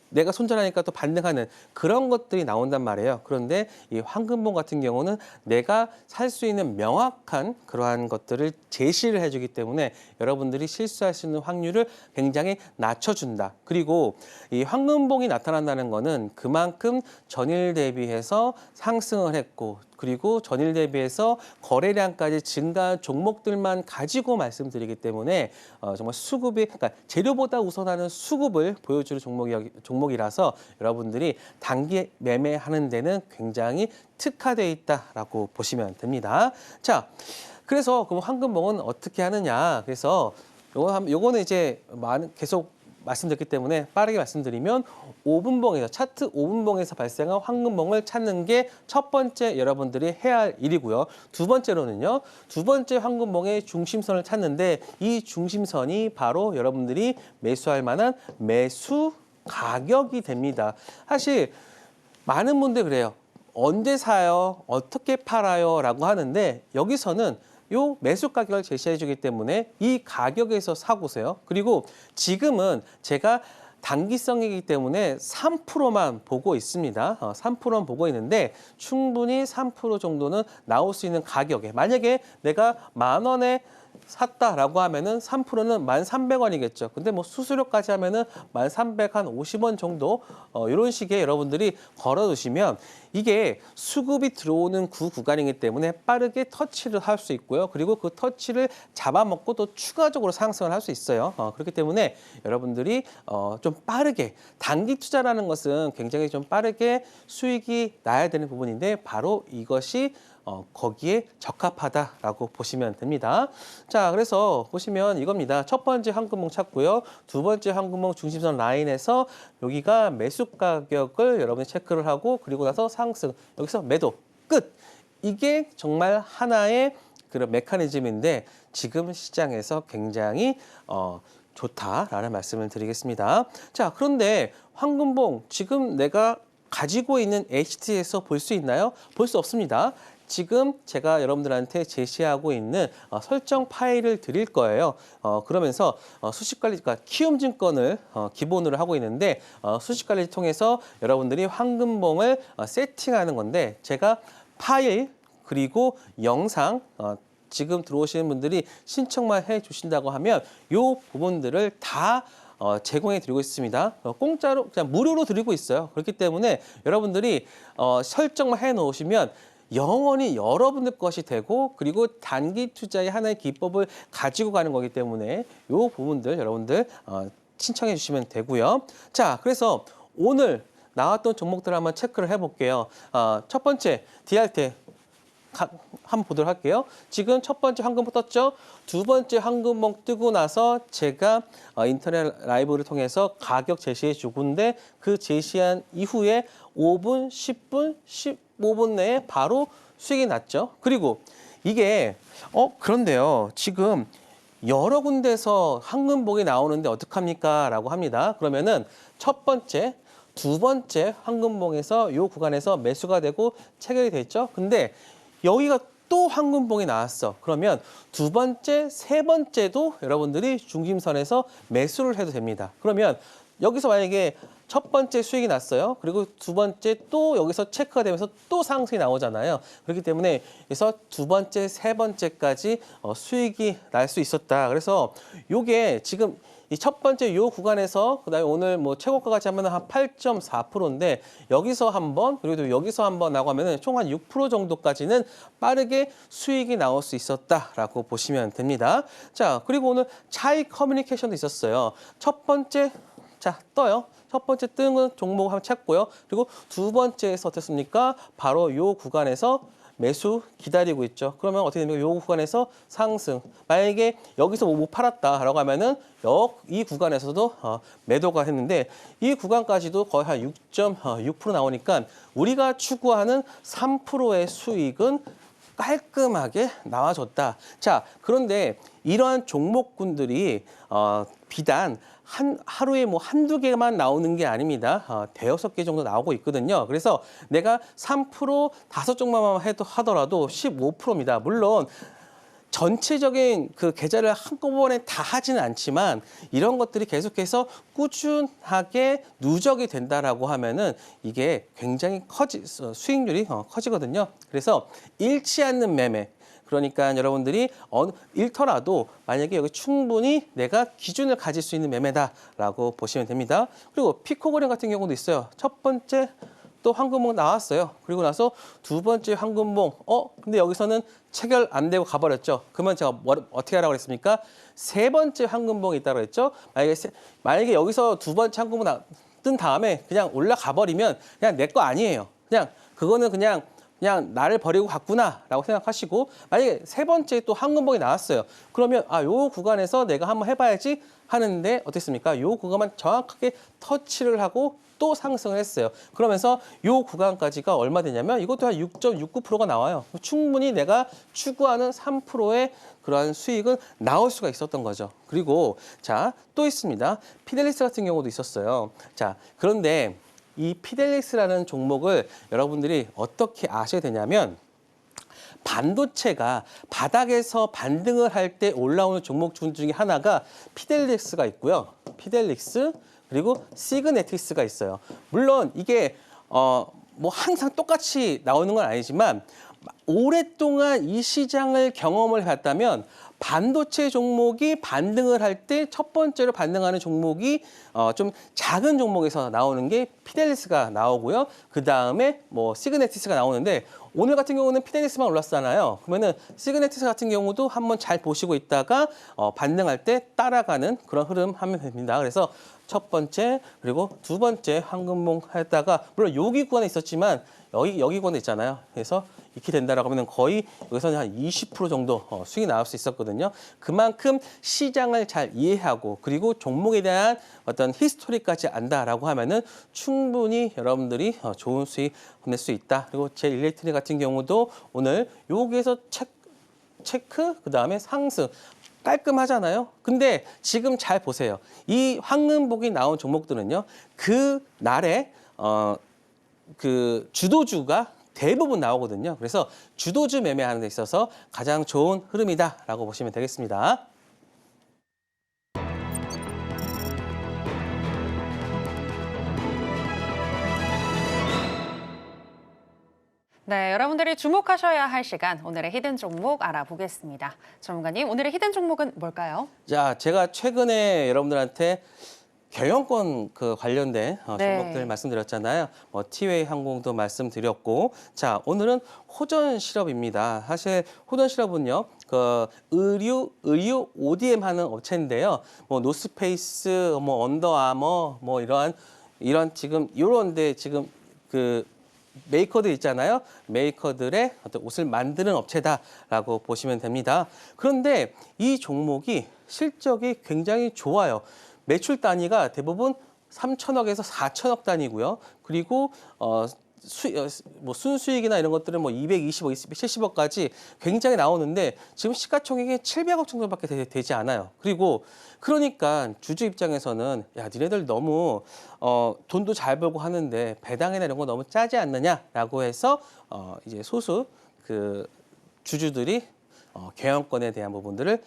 내가 손절하니까 또 반등하는 그런 것들이 나온단 말이에요. 그런데 이 황금봉 같은 경우는 내가 살 수 있는 명확한 그러한 것들을 제시를 해주기 때문에 여러분들이 실수할 수 있는 확률을 굉장히 낮춰준다. 그리고 이 황금봉이 나타난다는 거는 그만큼 전일 대비해서 상승을 했고 그리고 전일 대비해서 거래량까지 증가한 종목들만 가지고 말씀드리기 때문에 정말 그러니까 재료보다 우선하는 수급을 보여주는 종목이라서 여러분들이 단기 매매하는 데는 굉장히 특화되어 있다라고 보시면 됩니다. 자, 그래서 그럼 황금봉은 어떻게 하느냐? 그래서 요거는 이제 계속 말씀드렸기 때문에 빠르게 말씀드리면 5분봉에서 차트 5분봉에서 발생한 황금봉을 찾는 게 첫 번째 여러분들이 해야 할 일이고요. 두 번째로는요. 두 번째 황금봉의 중심선을 찾는데 이 중심선이 바로 여러분들이 매수할 만한 매수 가격이 됩니다. 사실 많은 분들 그래요. 언제 사요? 어떻게 팔아요? 라고 하는데 여기서는 요 매수 가격을 제시해 주기 때문에 이 가격에서 사고세요. 그리고 지금은 제가 단기성이기 때문에 3%만 보고 있습니다. 3%만 보고 있는데 충분히 3% 정도는 나올 수 있는 가격에 만약에 내가 10,000원에 샀다라고 하면은 3%는 1,300원이겠죠. 근데 뭐 수수료까지 하면은 1,350원 정도 이런 식의 여러분들이 걸어두시면 이게 수급이 들어오는 구간이기 때문에 빠르게 터치를 할 수 있고요. 그리고 그 터치를 잡아먹고 또 추가적으로 상승을 할 수 있어요. 그렇기 때문에 여러분들이 좀 빠르게 단기 투자라는 것은 굉장히 좀 빠르게 수익이 나야 되는 부분인데 바로 이것이 거기에 적합하다라고 보시면 됩니다. 자, 그래서 보시면 이겁니다. 첫 번째 황금봉 찾고요. 두 번째 황금봉 중심선 라인에서 여기가 매수 가격을 여러분이 체크를 하고 그리고 나서 상승, 여기서 매도, 끝! 이게 정말 하나의 그런 메커니즘인데 지금 시장에서 굉장히 좋다라는 말씀을 드리겠습니다. 자, 그런데 황금봉 지금 내가 가지고 있는 HT에서 볼 수 있나요? 볼 수 없습니다. 지금 제가 여러분들한테 제시하고 있는 설정 파일을 드릴 거예요. 그러면서 수식관리, 그러니까 키움증권을 기본으로 하고 있는데 수식관리를 통해서 여러분들이 황금봉을 세팅하는 건데 제가 파일 그리고 영상 지금 들어오시는 분들이 신청만 해 주신다고 하면 이 부분들을 다 제공해 드리고 있습니다. 공짜로 그냥 무료로 드리고 있어요. 그렇기 때문에 여러분들이 설정만 해 놓으시면 영원히 여러분들 것이 되고 그리고 단기 투자의 하나의 기법을 가지고 가는 거기 때문에 이 부분들 여러분들 신청해 주시면 되고요. 자, 그래서 오늘 나왔던 종목들 한번 체크를 해볼게요. 첫 번째 DRT 한번 보도록 할게요. 지금 첫 번째 황금봉 떴죠? 두 번째 황금봉 뜨고 나서 제가 인터넷 라이브를 통해서 가격 제시해 주고인데 그 제시한 이후에 5분, 10분, 15분 내에 바로 수익이 났죠. 그리고 이게 그런데요. 지금 여러 군데서 황금봉이 나오는데 어떡합니까? 라고 합니다. 그러면은 첫 번째, 두 번째 황금봉에서 이 구간에서 매수가 되고 체결이 됐죠. 근데 여기가 또 황금봉이 나왔어. 그러면 두 번째, 세 번째도 여러분들이 중심선에서 매수를 해도 됩니다. 그러면 여기서 만약에 첫 번째 수익이 났어요. 그리고 두 번째 또 여기서 체크가 되면서 또 상승이 나오잖아요. 그렇기 때문에 그래서 두 번째, 세 번째까지 수익이 날 수 있었다. 그래서 요게 지금 이 첫 번째 요 구간에서 그다음에 오늘 뭐 최고가까지 하면 한 8.4%인데 여기서 한번 그리고 여기서 한번 나고 하면은 총 한 6% 정도까지는 빠르게 수익이 나올 수 있었다라고 보시면 됩니다. 자, 그리고 오늘 차이 커뮤니케이션도 있었어요. 첫 번째 자, 떠요. 첫 번째 뜬 종목 한번 찾고요. 그리고 두 번째에서 어땠습니까? 바로 요 구간에서 매수 기다리고 있죠. 그러면 어떻게 됩니까? 요 구간에서 상승. 만약에 여기서 못 팔았다라고 하면은 이 구간에서도 매도가 했는데 이 구간까지도 거의 한 6.6% 나오니까 우리가 추구하는 3%의 수익은 깔끔하게 나와줬다. 자, 그런데 이러한 종목군들이 비단 하루에 뭐 한두 개만 나오는 게 아닙니다. 대여섯 개 정도 나오고 있거든요. 그래서 내가 3% 다섯 종목만 하더라도 15%입니다. 물론 전체적인 그 계좌를 한꺼번에 다 하지는 않지만 이런 것들이 계속해서 꾸준하게 누적이 된다라고 하면은 이게 굉장히 수익률이 커지거든요. 그래서 잃지 않는 매매. 그러니까 여러분들이 잃더라도 만약에 여기 충분히 내가 기준을 가질 수 있는 매매다라고 보시면 됩니다. 그리고 피코그램 같은 경우도 있어요. 첫 번째 또 황금봉 나왔어요. 그리고 나서 두 번째 황금봉. 근데 여기서는 체결 안 되고 가버렸죠. 그러면 제가 어떻게 하라고 그랬습니까? 세 번째 황금봉이 있다고 그랬죠. 만약에 여기서 두 번째 황금봉 뜬 다음에 그냥 올라가 버리면 그냥 내 거 아니에요. 그거는 그냥 나를 버리고 갔구나라고 생각하시고 만약에 세 번째 또 황금봉이 나왔어요. 그러면 요 구간에서 내가 한번 해봐야지 하는데 어땠습니까? 요 구간만 정확하게 터치를 하고 또 상승을 했어요. 그러면서 요 구간까지가 얼마 되냐면 이것도 한 6.69%가 나와요. 충분히 내가 추구하는 3%의 그러한 수익은 나올 수가 있었던 거죠. 그리고 자, 또 있습니다. 피델리스 같은 경우도 있었어요. 자, 그런데 이 피델리스라는 종목을 여러분들이 어떻게 아셔야 되냐면 반도체가 바닥에서 반등을 할 때 올라오는 종목 중에 하나가 피델릭스가 있고요. 피델릭스 그리고 시그네틱스가 있어요. 물론 이게 뭐 항상 똑같이 나오는 건 아니지만 오랫동안 이 시장을 경험을 해왔다면 반도체 종목이 반등을 할 때 첫 번째로 반등하는 종목이 좀 작은 종목에서 나오는 게 피델리스가 나오고요. 그 다음에 뭐 시그네티스가 나오는데 오늘 같은 경우는 피델리스만 올랐잖아요. 그러면은 시그네티스 같은 경우도 한번 잘 보시고 있다가 반등할 때 따라가는 그런 흐름 하면 됩니다. 그래서 첫 번째 그리고 두 번째 황금봉 했다가 물론 여기 구간에 있었지만 여기 구간에 있잖아요. 그래서 이렇게 된다라고 하면 거의 여기서는 한 20% 정도 수익이 나올 수 있었거든요. 그만큼 시장을 잘 이해하고 그리고 종목에 대한 어떤 히스토리까지 안다라고 하면은 충분히 여러분들이 좋은 수익 낼 수 있다. 그리고 제 일렉트릭 같은 경우도 오늘 여기에서 체크 그다음에 상승 깔끔하잖아요. 근데 지금 잘 보세요. 이 황금복이 나온 종목들은요. 그 날에 그 주도주가 대부분 나오거든요. 그래서 주도주 매매하는 데 있어서 가장 좋은 흐름이다라고 보시면 되겠습니다. 네, 여러분들이 주목하셔야 할 시간, 오늘의 히든 종목 알아보겠습니다. 전문가님, 오늘의 히든 종목은 뭘까요? 자, 제가 최근에 여러분들한테 경영권 그 관련된 네. 종목들 말씀드렸잖아요. 뭐 티웨이 항공도 말씀드렸고, 자 오늘은 호전 실업입니다. 사실 호전 실업은요, 그 의류 ODM 하는 업체인데요. 뭐 노스페이스, 뭐 언더아머, 뭐 이런 지금 이런데 지금 그 메이커들 있잖아요. 메이커들의 어떤 옷을 만드는 업체다라고 보시면 됩니다. 그런데 이 종목이 실적이 굉장히 좋아요. 매출 단위가 대부분 3천억에서 4천억 단위고요. 그리고 뭐 순수익이나 이런 것들은 뭐 220억, 270억까지 굉장히 나오는데 지금 시가총액이 700억 정도밖에 되지 않아요. 그리고 그러니까 주주 입장에서는 야, 니네들 너무 돈도 잘 벌고 하는데 배당이나 이런 거 너무 짜지 않느냐라고 해서 이제 소수 그 주주들이 경영권에 대한 부분들을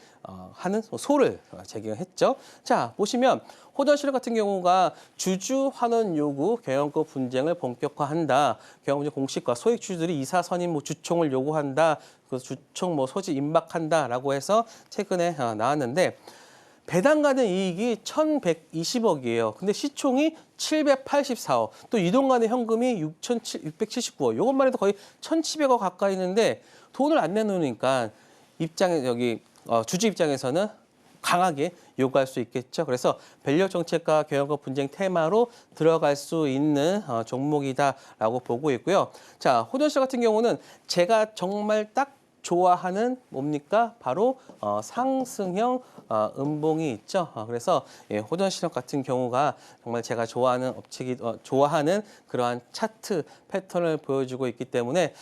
하는 소를 제기했죠. 자, 보시면 호전실업 같은 경우가 주주 환원 요구 경영권 분쟁을 본격화한다. 경영권 공식과 소액 주주들이 이사 선임 뭐 주총을 요구한다. 그 주총 뭐 소지 임박한다라고 해서 최근에 나왔는데 배당 가는 이익이 1,120억이에요. 근데 시총이 784억. 또 이동 간의 현금이 679억. 이것만 해도 거의 1,700억 가까이 있는데 돈을 안 내놓으니까 주주 입장에서는 강하게 요구할 수 있겠죠. 그래서 밸류 정책과 경영권 분쟁 테마로 들어갈 수 있는 종목이다라고 보고 있고요. 자, 호전실 같은 경우는 제가 정말 딱 좋아하는 뭡니까? 바로 상승형 음봉이 있죠. 그래서 호전실업 같은 경우가 정말 제가 좋아하는 좋아하는 그러한 차트 패턴을 보여주고 있기 때문에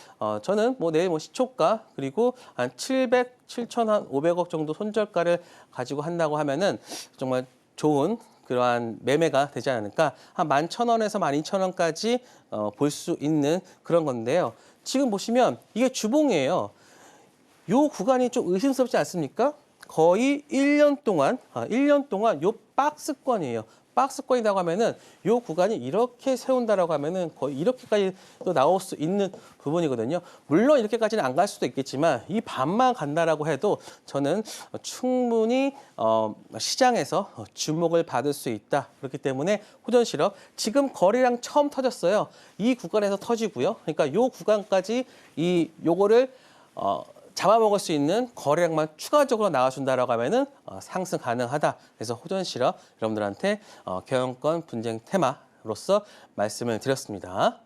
저는 뭐 내일 뭐 시초가 그리고 한 7,500억 정도 손절가를 가지고 한다고 하면은 정말 좋은 그러한 매매가 되지 않을까. 한 11,000원에서 12,000원까지 볼 수 있는 그런 건데요. 지금 보시면 이게 주봉이에요. 요 구간이 좀 의심스럽지 않습니까? 거의 1년 동안 요 박스권이에요. 박스권이라고 하면은 요 구간이 이렇게 세운다라고 하면은 거의 이렇게까지 또 나올 수 있는 부분이거든요. 물론 이렇게까지는 안 갈 수도 있겠지만 이 반만 간다라고 해도 저는 충분히 시장에서 주목을 받을 수 있다. 그렇기 때문에 호전실업 지금 거래량 처음 터졌어요. 이 구간에서 터지고요. 그러니까 요 구간까지 요거를 잡아먹을 수 있는 거래량만 추가적으로 나와준다라고 하면은 상승 가능하다. 그래서 호전실업 여러분들한테 경영권 분쟁 테마로서 말씀을 드렸습니다.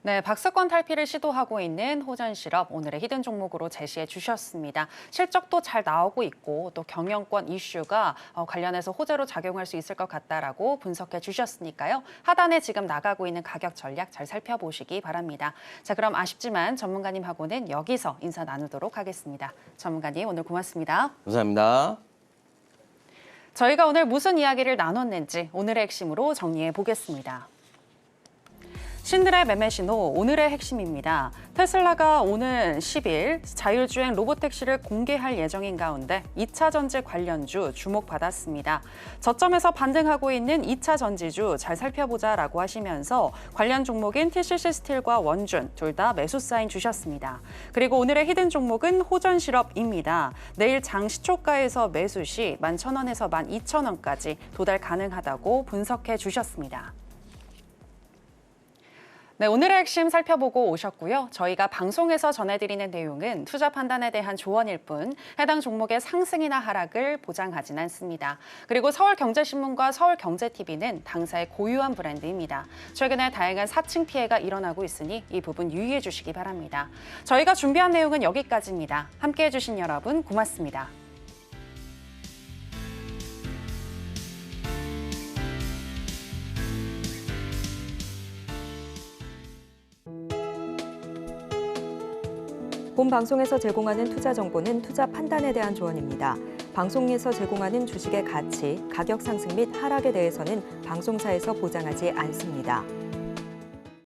네, 박스권 탈피를 시도하고 있는 호전실업 오늘의 히든 종목으로 제시해 주셨습니다. 실적도 잘 나오고 있고 또 경영권 이슈가 관련해서 호재로 작용할 수 있을 것 같다라고 분석해 주셨으니까요. 하단에 지금 나가고 있는 가격 전략 잘 살펴보시기 바랍니다. 자, 그럼 아쉽지만 전문가님하고는 여기서 인사 나누도록 하겠습니다. 전문가님 오늘 고맙습니다. 감사합니다. 저희가 오늘 무슨 이야기를 나눴는지 오늘의 핵심으로 정리해 보겠습니다. 신들의 매매 신호, 오늘의 핵심입니다. 테슬라가 오늘 10일 자율주행 로보택시를 공개할 예정인 가운데 2차 전지 관련주 주목받았습니다. 저점에서 반등하고 있는 2차 전지주 잘 살펴보자라고 하시면서 관련 종목인 TCC 스틸과 원준 둘 다 매수 사인 주셨습니다. 그리고 오늘의 히든 종목은 호전실업입니다. 내일 장 시초가에서 매수 시 11,000원에서 12,000원까지 도달 가능하다고 분석해 주셨습니다. 네, 오늘의 핵심 살펴보고 오셨고요. 저희가 방송에서 전해드리는 내용은 투자 판단에 대한 조언일 뿐 해당 종목의 상승이나 하락을 보장하진 않습니다. 그리고 서울경제신문과 서울경제TV는 당사의 고유한 브랜드입니다. 최근에 다양한 사칭 피해가 일어나고 있으니 이 부분 유의해 주시기 바랍니다. 저희가 준비한 내용은 여기까지입니다. 함께해 주신 여러분 고맙습니다. 본 방송에서 제공하는 투자 정보는 투자 판단에 대한 조언입니다. 방송에서 제공하는 주식의 가치, 가격 상승 및 하락에 대해서는 방송사에서 보장하지 않습니다.